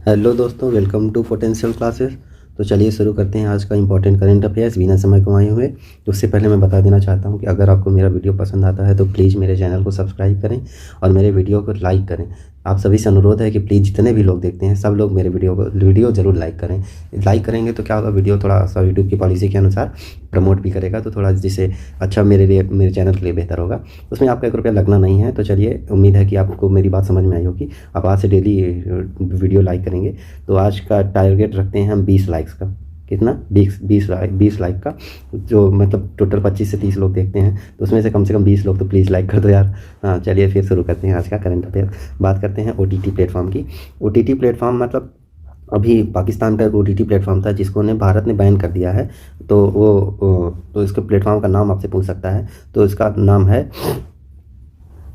Hello दोस्तों, welcome to potential classes. तो चलिए शुरू करते हैं आज का इंपॉर्टेंट करंट अफेयर्स बिना समय गंवाए हुए। तो उससे पहले मैं बता देना चाहता हूं कि अगर आपको मेरा वीडियो पसंद आता है तो प्लीज़ मेरे चैनल को सब्सक्राइब करें और मेरे वीडियो को लाइक करें। आप सभी से अनुरोध है कि प्लीज़ जितने भी लोग देखते हैं सब लोग मेरे वीडियो ज़रूर लाइक करें। लाइक करेंगे तो क्या होगा, वीडियो थोड़ा सा यूट्यूब की पॉलिसी के अनुसार प्रमोट भी करेगा, तो थोड़ा जिससे अच्छा मेरे चैनल के लिए बेहतर होगा। उसमें आपका 1 रुपया लगना नहीं है। तो चलिए, उम्मीद है कि आपको मेरी बात समझ में आई होगी। आप आज से डेली वीडियो लाइक करेंगे। तो आज का टारगेट रखते हैं हम 20 लाइक्स का। कितना? 20 लाइक का। जो मतलब टोटल 25 से 30 लोग देखते हैं, तो उसमें से कम 20 लोग तो प्लीज़ लाइक कर दो यार। हाँ, चलिए फिर शुरू करते हैं आज का करंट अफेयर। बात करते हैं OTT प्लेटफॉर्म की। OTT प्लेटफॉर्म मतलब अभी पाकिस्तान का एक OTT प्लेटफॉर्म था जिसको भारत ने बैन कर दिया है। तो तो इसके प्लेटफॉर्म का नाम आपसे पूछ सकता है। तो इसका नाम है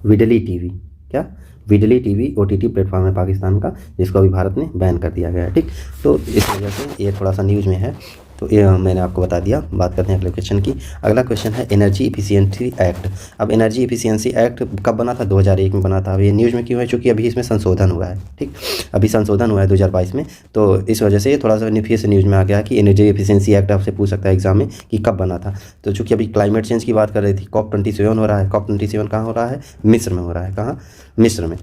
विडली टीवी। क्या? विडली टीवी OTT प्लेटफॉर्म है पाकिस्तान का, जिसको अभी भारत ने बैन कर दिया गया है। ठीक, तो इस वजह से ये थोड़ा सा न्यूज़ में है। तो ये मैंने आपको बता दिया। बात करते हैं अगले क्वेश्चन की। अगला क्वेश्चन है एनर्जी इफिशिएंसी एक्ट। अब एनर्जी इफिशिएंसी एक्ट कब बना था? 2001 में बना था। अब ये न्यूज़ में क्यों है? चूँकि अभी इसमें संशोधन हुआ है। ठीक, अभी संशोधन हुआ है 2022 में, तो इस वजह से थोड़ा सा फिर से न्यूज़ में आ गया कि एनर्जी इफिशिएंसी एक्ट आपसे पूछ सकता है एग्जाम में कि कब बना था। तो चूँकि अभी क्लाइमेट चेंज की बात कर रही थी, COP27 हो रहा है। COP27 कहाँ हो रहा है? मिस्र में हो रहा है। कहाँ? मिस्र में।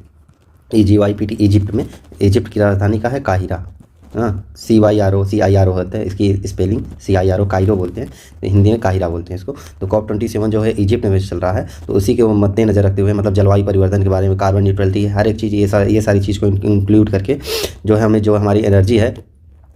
EGYPT, इजिप्ट में। इजिप्ट की राजधानी का है काहिरा। हाँ, CIRO होता है इसकी स्पेलिंग। CIRO कायरो बोलते हैं, हिंदी में काहिरा बोलते हैं इसको। तो COP27 जो है इजिप्ट में चल रहा है। तो उसी के मद्देनजर रखते हुए, मतलब जलवायु परिवर्तन के बारे में, कार्बन न्यूट्रलिटी, हर एक चीज़, ये सारी चीज़ को इंक्लूड करके जो है हमें, जो हमारी एनर्जी है,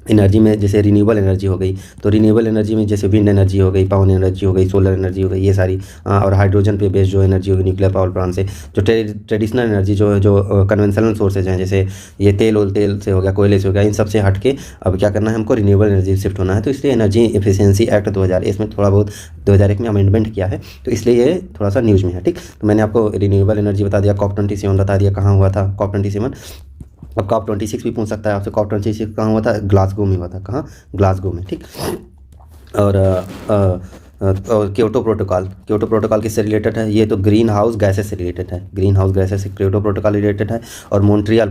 एनर्जी में जैसे रिन्यूएबल एनर्जी हो गई, तो रिन्यूएबल एनर्जी में जैसे विंड एनर्जी हो गई, पवन एनर्जी हो गई, सोलर एनर्जी हो गई, ये सारी, और हाइड्रोजन पे बेस्ड जो एनर्जी होगी न्यूक्लियर पावर प्लांट से, जो ट्रेडिशनल एनर्जी जो कन्वेंशनल सोर्सेज हैं, जैसे ये तेल से हो गया, कोयले से हो गया, इन सब से हट के अब क्या करना है हमको? रिन्यूएबल एनर्जी शिफ्ट होना है। तो इसलिए एनर्जी एफिशिएंसी एक्ट 2000, इसमें थोड़ा बहुत 2001 में अमेंडमेंट किया है, तो इसलिए ये थोड़ा सा न्यूज़ में है। ठीक, तो मैंने आपको रिन्यूएबल एनर्जी बता दिया, COP27 बता दिया कहाँ हुआ था COP27। अब COP26 भी पूछ सकता है आपसे। COP26 कहाँ हुआ था? ग्लासगो में हुआ था। कहाँ? ग्लासगो में। ठीक, और और क्योटो प्रोटोकॉल किससे रिलेटेड है? ये तो ग्रीन हाउस गैसेस से रिलेटेड है। ग्रीन हाउस गैसेस से क्योटो प्रोटोकॉल रिलेटेड है। और मॉन्ट्रियल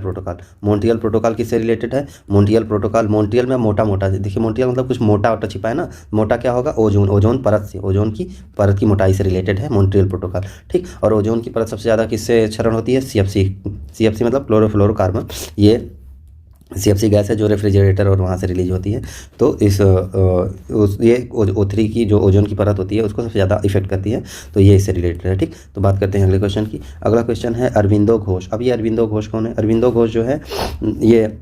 प्रोटोकॉल किससे रिलेटेड है? मॉन्ट्रियल में मोटा देखिए, मॉन्ट्रियल मतलब कुछ मोटा छिपा है ना। मोटा क्या होगा? ओजोन परत से, ओजोन की परत की मोटाई से रिलेटेड है मॉन्ट्रियल प्रोटोकॉल। ठीक, और ओजोन की परत सबसे ज़्यादा किससे क्षरण होती है? CFC मतलब क्लोरोफ्लोरोकार्बन। ये CFC गैस है जो रेफ्रिजरेटर और वहाँ से रिलीज होती है। तो ये O3 की जो ओजोन की परत होती है उसको सबसे ज़्यादा इफेक्ट करती है। तो ये इससे रिलेटेड है। ठीक, तो बात करते हैं अगले क्वेश्चन की। अगला क्वेश्चन है अरविंदो घोष। अब ये अरविंदो घोष कौन है? अरविंदो घोष जो है, ये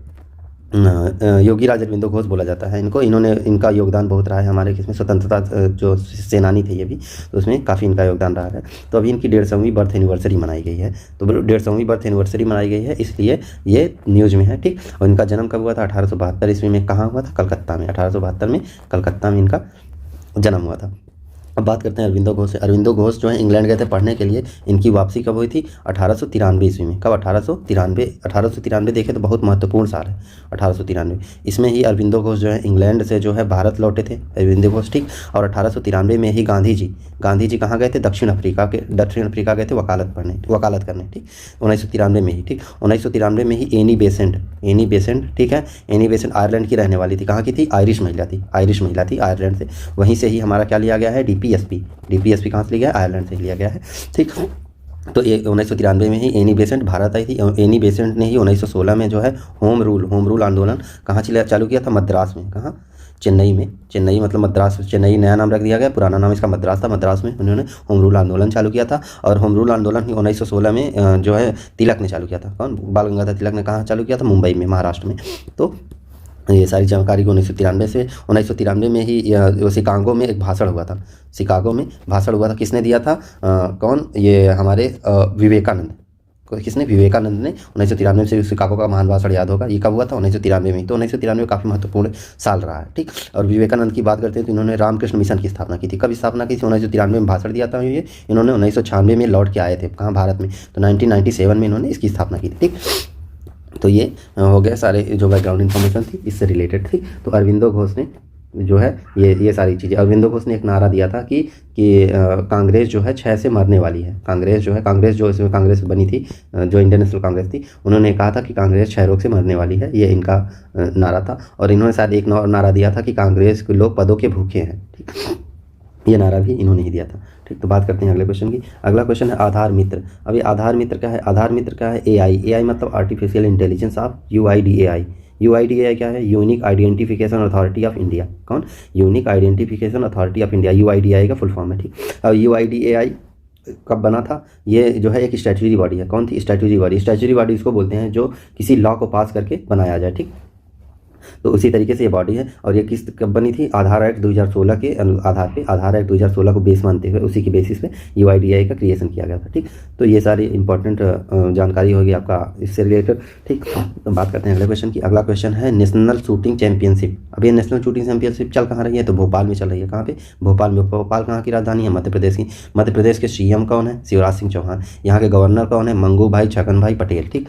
योगी राज अरविंदो घोष बोला जाता है इनको। इनका योगदान बहुत रहा है हमारे किसमें, स्वतंत्रता जो सेनानी थे ये भी, तो उसमें काफ़ी इनका योगदान रहा है। तो अभी इनकी 150वीं बर्थ एनिवर्सरी मनाई गई है। तो 150वीं बर्थ एनिवर्सरी मनाई गई है, इसलिए ये न्यूज़ में है। ठीक, और इनका जन्म कब हुआ था? 1872 ईस्वी में। कहाँ हुआ था? कलकत्ता में। 1872 में कलकत्ता में इनका जन्म हुआ था। अब बात करते हैं अरविंदो घोष से। अरविंदो घोष जो है इंग्लैंड गए थे पढ़ने के लिए। इनकी वापसी कब हुई थी? 1893 ईस्वी में। कब? 1893 देखें तो बहुत महत्वपूर्ण साल है 1893। इसमें ही अरविंदो घोष जो है इंग्लैंड से जो है भारत लौटे थे अरविंदो घोष। ठीक, और 1893 में ही गांधी जी कहाँ गए थे? दक्षिण अफ्रीका गए थे वकालत करने। ठीक, 1993 में ही। ठीक, 1993 में ही एनी बेसेंट। ठीक है, एनी बेसेंट आयरलैंड की रहने वाली थी। कहाँ की थी? आयरिश महिला थी आयरलैंड से। वहीं से ही हमारा क्या लिया गया है? डीपीएसपी कहाँ से लिया गया? आयरलैंड से लिया गया है। ठीक, तो ये 1993 में ही एनी बेसेंट भारत आई थी। एनी बेसेंट ने ही 1916 में जो है होम रूल आंदोलन कहाँ चालू किया था? मद्रास में। कहाँ? चेन्नई मतलब मद्रास। चेन्नई नया नाम रख दिया गया, पुराना नाम इसका मद्रास था। मद्रास में उन्होंने होम रूल आंदोलन चालू किया था। और होम रूल आंदोलन ही 1916 में जो है तिलक ने चालू किया था। कौन? बाल गंगाधर तिलक ने कहाँ चालू किया था? मुंबई में, महाराष्ट्र में। तो ये सारी जानकारी को 1993 में ही शिकागो में एक भाषण हुआ था। किसने दिया था? कौन? ये हमारे विवेकानंद। विवेकानंद ने 1993 से शिकागो का महान भाषण याद होगा। ये कब हुआ था? 1993 में। तो 1993 काफ़ी महत्वपूर्ण साल रहा है। ठीक, और विवेकानंद की बात करते हैं तो इन्होंने रामकृष्ण मिशन की स्थापना की थी। कब स्थापना की थी? 1993 में भाषण दिया था ये इन्होंने। 1996 में लौट के आए थे कहाँ? भारत में। तो 1997 में इन्होंने इसकी स्थापना की थी। ठीक, तो ये हो गया सारे जो बैकग्राउंड इन्फॉर्मेशन थी इससे रिलेटेड थी। तो अरविंदो घोष ने जो है ये सारी चीज़ें। अरविंदो घोष ने एक नारा दिया था कि कांग्रेस जो है 6 से मरने वाली है। कांग्रेस जो इसमें कांग्रेस बनी थी, जो इंडियन नेशनल कांग्रेस थी, उन्होंने कहा था कि कांग्रेस 6 रोग से मरने वाली है, ये इनका नारा था। और इन्होंने शायद एक नारा दिया था कि कांग्रेस के लोग पदों के भूखे हैं, ठीक, ये नारा भी इन्होंने ही दिया था, ठीक। तो बात करते हैं अगले क्वेश्चन की। अगला क्वेश्चन है आधार मित्र। अभी आधार मित्र क्या है? आधार मित्र क्या है? एआई मतलब artificial intelligence of UIDAI. UIDAI क्या है? Unique identification authority of India. कौन? Unique identification authority of India, UIDAI का फुल फॉर्म है, ठीक। अब यूआईडीएआई कब बना था? ये जो है एक स्टैट्यूटरी बॉडी है। कौन थी? Statutory body. स्टैट्यूटरी बॉडी इसको बोलते हैं जो किसी लॉ को पास करके बनाया जाए, ठीक। तो उसी तरीके से ये बॉडी है। और ये किस कब बनी थी? आधार एक्ट 2016 के आधार पे, आधार एक्ट 2016 को बेस मानते हुए उसी की बेसिस पे यूआईडीएआई का क्रिएशन किया गया था, ठीक। तो ये सारी इंपॉर्टेंट जानकारी होगी आपका इससे रिलेटेड, ठीक। तो बात करते हैं अगले क्वेश्चन की। अगला क्वेश्चन है नेशनल शूटिंग चैंपियनशिप। अब ये नेशनल शूटिंग चैंपियनशिप चल कहाँ रही है? तो भोपाल में चल रही है। कहाँ पे? भोपाल में। भोपाल कहाँ की राजधानी है? मध्य प्रदेश की। मध्य प्रदेश के सीएम कौन है? शिवराज सिंह चौहान। यहाँ के गवर्नर कौन है? मंगू भाई छगन भाई पटेल, ठीक।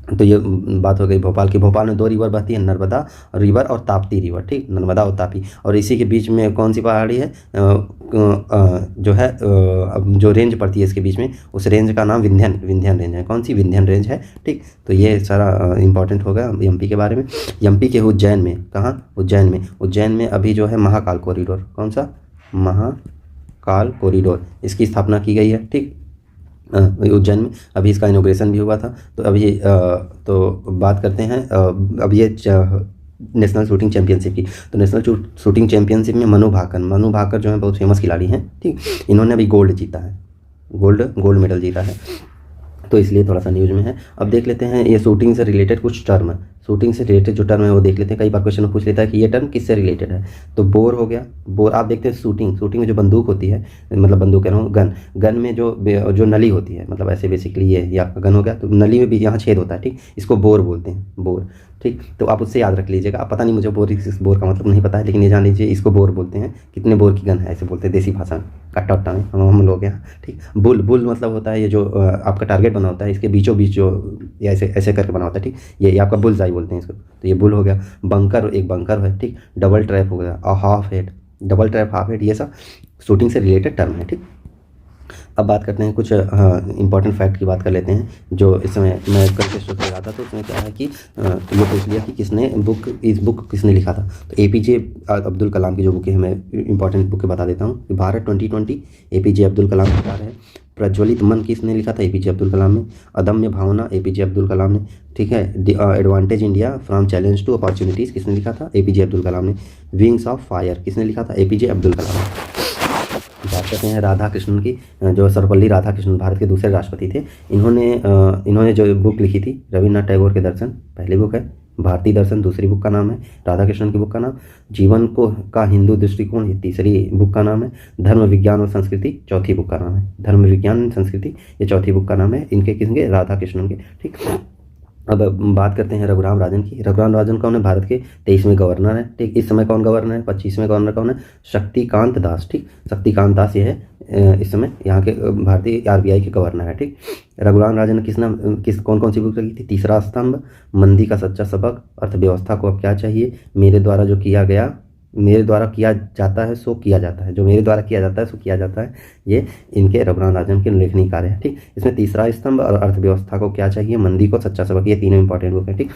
तो ये बात हो गई भोपाल की। भोपाल में 2 रिवर बहती है, नर्मदा रिवर और ताप्ती रिवर, ठीक, नर्मदा और तापी। और इसी के बीच में कौन सी पहाड़ी है? जो है जो रेंज पड़ती है इसके बीच में, उस रेंज का नाम विंध्यन रेंज है। कौन सी? विंध्यन रेंज है, ठीक। तो ये सारा इंपॉर्टेंट होगा एमपी के बारे में। एमपी के उज्जैन में, कहाँ? उज्जैन में अभी जो है महाकाल कॉरिडोर। कौन सा? महाकाल कॉरिडोर, इसकी स्थापना की गई है, ठीक, उज्जैन में। अभी इसका इनॉग्रेशन भी हुआ था। तो अभी तो बात करते हैं अब ये नेशनल शूटिंग चैंपियनशिप की। तो नेशनल शूटिंग चैंपियनशिप में मनु भाकर जो है बहुत फेमस खिलाड़ी हैं, ठीक। इन्होंने अभी गोल्ड जीता है, गोल्ड मेडल जीता है, तो इसलिए थोड़ा सा न्यूज़ में है। अब देख लेते हैं ये शूटिंग से रिलेटेड कुछ टर्म है। शूटिंग से रिलेटेड जो टर्म है वो देख लेते हैं। कई बार क्वेश्चन में पूछ लेता है कि ये टर्म किससे रिलेटेड है। तो बोर हो गया। बोर आप देखते हैं शूटिंग में जो बंदूक होती है, मतलब बंदूक कह रहा हूँ, गन में जो नली होती है, मतलब ऐसे बेसिकली ये आपका गन हो गया, तो नली में भी यहाँ छेद होता है, ठीक। इसको बोर बोलते हैं, बोर, ठीक। तो आप उससे याद रख लीजिएगा। आप पता नहीं, मुझे बोर का मतलब नहीं पता है, लेकिन ये जान लीजिए इसको बोर बोलते हैं। कितने बोर की गन है ऐसे बोलते हैं देसी भाषा में, कट्टा उट्टा में हम लोग यहाँ, ठीक। बुल मतलब होता है ये जो आपका टारगेट बना होता है, इसके बीचों बीच जो ऐसे करके बना होता है, ठीक। ये आपका बुल आई बोलते हैं इसको। तो ये बुल हो गया। एक बंकर है, ठीक। डबल ट्रैप हो गया, half head, double trap, half head, ये सब शूटिंग से रिलेटेड टर्म है, ठीक। अब बात करते हैं कुछ इंपॉर्टेंट फैक्ट की बात कर लेते हैं। जो इस समय मैं कल के स्टोर कर रहा था, तो उसमें क्या है कि ये पूछ लिया कि इस बुक किसने लिखा था। तो एपीजे अब्दुल कलाम की जो बुक है, मैं इंपॉर्टेंट बुक बता देता हूँ। भारत 2020 एपीजे अब्दुल कलाम की है। प्रज्वलित मन किसने लिखा था? एपीजे अब्दुल कलाम ने। अदम्य भावना एपीजे अब्दुल कलाम ने, ठीक है। Advantage India from challenge to opportunities किसने लिखा था? एपीजे अब्दुल कलाम ने। विंग्स ऑफ फायर किसने लिखा था? एपीजे अब्दुल कलाम ने। बात करते हैं राधा कृष्णन की, जो सर्वपल्ली राधाकृष्णन भारत के दूसरे राष्ट्रपति थे। इन्होंने जो बुक लिखी थी रविन्द्रनाथ टैगोर के दर्शन, पहली बुक है। भारतीय दर्शन दूसरी बुक का नाम है। राधाकृष्णन की बुक का नाम जीवन का हिंदू दृष्टिकोण, ये तीसरी बुक का नाम है। धर्म विज्ञान और संस्कृति चौथी बुक का नाम है। धर्म विज्ञान संस्कृति ये चौथी बुक का नाम है। इनके किसके? राधाकृष्णन के, ठीक। अब बात करते हैं रघुराम राजन की। रघुराम राजन कौन है? भारत के 23वें गवर्नर है, ठीक। इस समय कौन गवर्नर है? 25वें गवर्नर कौन है? शक्तिकांत दास, ठीक। शक्तिकांत दास ये है इस समय यहाँ के भारतीय आरबीआई के गवर्नर है, ठीक। रघुराम राजन ने कौन सी बुक लिखी थी? तीसरा स्तंभ, मंदी का सच्चा सबक, अर्थव्यवस्था को अब क्या चाहिए, मेरे द्वारा किया जाता है सो किया जाता है, जो मेरे द्वारा किया जाता है सो किया जाता है, ये इनके रघुराम राजन के लेखनी कार्य है, ठीक। इसमें तीसरा स्तंभ और अर्थव्यवस्था को क्या चाहिए, मंदी को सच्चा सबक, ये तीनों इंपॉर्टेंट बुक है, ठीक।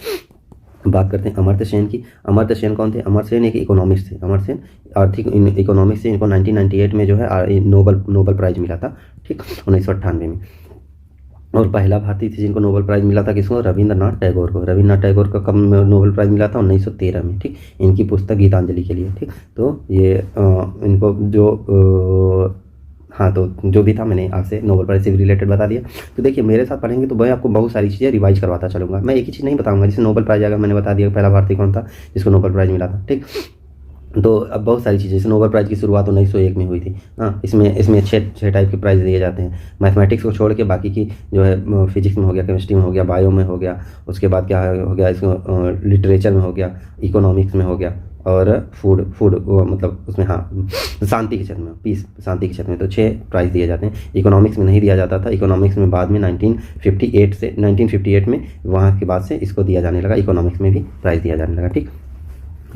बात करते हैं अमर्त्य सेन की। अमर्त्य सेन कौन थे? अमर्त्य सेन एक इकोनॉमिक्स थे। अमर्त्य सेन आर्थिक इकोनॉमिक्स से इनको 1998 में जो है नोबल प्राइज मिला था, ठीक, 1998 में। और पहला भारतीय थे जिनको नोबेल प्राइज़ मिला था, किसको? रविंद्रनाथ टैगोर को। रविंद्रनाथ टैगोर का कब नोबेल प्राइज़ मिला था? 1913 में, ठीक। इनकी पुस्तक गीतांजलि के लिए, ठीक। तो ये इनको तो जो भी था मैंने आपसे नोबेल प्राइज़ से रिलेटेड बता दिया। तो देखिए मेरे साथ पढ़ेंगे तो मैं आपको बहुत सारी चीज़ें रिवाइज करवाता चलूँगा। मैं एक ही चीज़ नहीं बताऊँगा। जैसे नोबेल प्राइज़ आएगा, मैंने बता दिया पहला भारतीय कौन था जिसको नोबेल प्राइज़ मिला था, ठीक। तो अब बहुत सारी चीज़ें, जैसे नोबेल प्राइज़ की शुरुआत 1901 में हुई थी। इसमें छः टाइप के प्राइज़ दिए जाते हैं। मैथमेटिक्स को छोड़ के बाकी की जो है फिजिक्स में हो गया, केमिस्ट्री में हो गया, बायो में हो गया, उसके बाद क्या हो गया, इसको लिटरेचर में हो गया, इकोनॉमिक्स में हो गया, और फूड मतलब उसमें शांति के क्षेत्र में, शांति के क्षेत्र में तो 6 प्राइज़ दिए जाते हैं। इकोनॉमिक्स में नहीं दिया जाता था। इकोनॉमिक्स में बाद में 1958 में वहाँ के बाद से इसको दिया जाने लगा, इकोनॉमिक्स में भी प्राइज़ दिया जाने लगा, ठीक।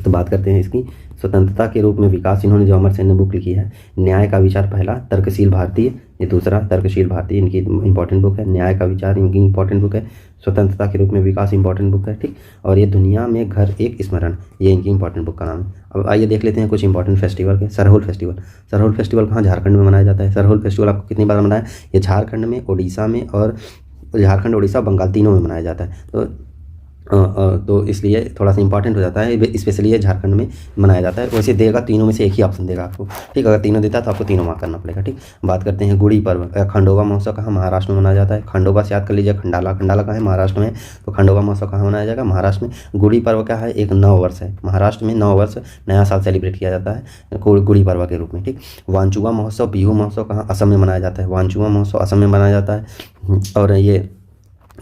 तो बात करते हैं इसकी स्वतंत्रता के रूप में विकास, इन्होंने जो अमर सेन ने बुक लिखी है। न्याय का विचार पहला, तर्कशील भारतीय ये दूसरा, तर्कशील भारतीय इनकी इंपॉर्टेंट बुक है। न्याय का विचार इनकी इंपॉर्टेंट बुक है। स्वतंत्रता के रूप में विकास इंपॉर्टेंट बुक है, ठीक। और ये दुनिया में घर एक स्मरण, ये इनकी इंपॉर्टेंट बुक का नाम है। अब आइए देख लेते हैं कुछ इंपॉर्टेंट फेस्टिवल के। सरहुल फेस्टिवल, सरहुल फेस्टिवल कहाँ, झारखंड में मनाया जाता है। सरहुल फेस्टिवल आपको कितनी बार मनाया है, ये झारखंड में, उड़ीसा में, और झारखंड, उड़ीसा, बंगाल तीनों में मनाया जाता है। तो इसलिए थोड़ा सा इंपॉर्टेंट हो जाता है, स्पेशली ये झारखंड में मनाया जाता है। वैसे देगा तीनों में से एक ही ऑप्शन देगा आपको, ठीक। अगर तीनों देता है तो आपको तीनों मार्क करना पड़ेगा, ठीक। बात करते हैं गुड़ी पर्व। खंडोबा महोत्सव कहाँ, महाराष्ट्र में मनाया जाता है। खंडोबा से याद कर लीजिए, खंडाला, खंडाला कहाँ है, महाराष्ट्र में। तो खंडोबा महोत्सव कहाँ मनाया जाएगा, महाराष्ट्र में। गुड़ी पर्व क्या है, एक नव वर्ष है, महाराष्ट्र में नव वर्ष, नया साल सेलिब्रेट किया जाता है गुड़ी पर्व के रूप में, ठीक। वांचुआ महोत्सव, बिहू महोत्सव कहाँ, असम में मनाया जाता है। वांचुआ महोत्सव असम में मनाया जाता है। और ये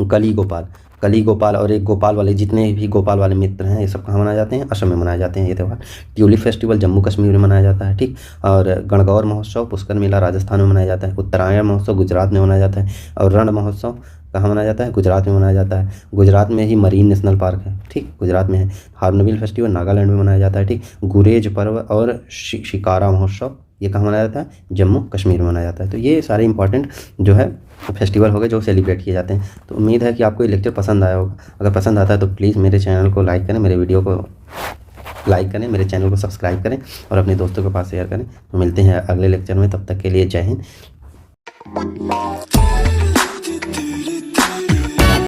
कली गोपाल, कली गोपाल और एक गोपाल वाले, जितने भी गोपाल वाले मित्र हैं ये सब कहाँ मनाए जाते हैं, असम में मनाए जाते हैं ये त्यौहार। ट्यूलिप फेस्टिवल जम्मू कश्मीर में मनाया जाता है, ठीक। और गणगौर महोत्सव, पुष्कर मेला राजस्थान में मनाया जाता है। उत्तरायण महोत्सव गुजरात में मनाया जाता है। और रण महोत्सव कहाँ मनाया जाता है, गुजरात में मनाया जाता है। गुजरात में ही मरीन नेशनल पार्क है, ठीक, गुजरात में है। हार्नबिल फेस्टिवल नागालैंड में मनाया जाता है, ठीक। गुरेज पर्व और शिकारा महोत्सव ये कहाँ मनाया जाता है, जम्मू कश्मीर में मनाया जाता है। तो ये सारे इंपॉर्टेंट जो है फेस्टिवल हो गए जो सेलिब्रेट किए जाते हैं। तो उम्मीद है कि आपको ये लेक्चर पसंद आया होगा। अगर पसंद आता है तो प्लीज़ मेरे चैनल को लाइक करें, मेरे वीडियो को लाइक करें, मेरे चैनल को सब्सक्राइब करें और अपने दोस्तों के पास शेयर करें। तो मिलते हैं अगले लेक्चर में, तब तक के लिए जय हिंद।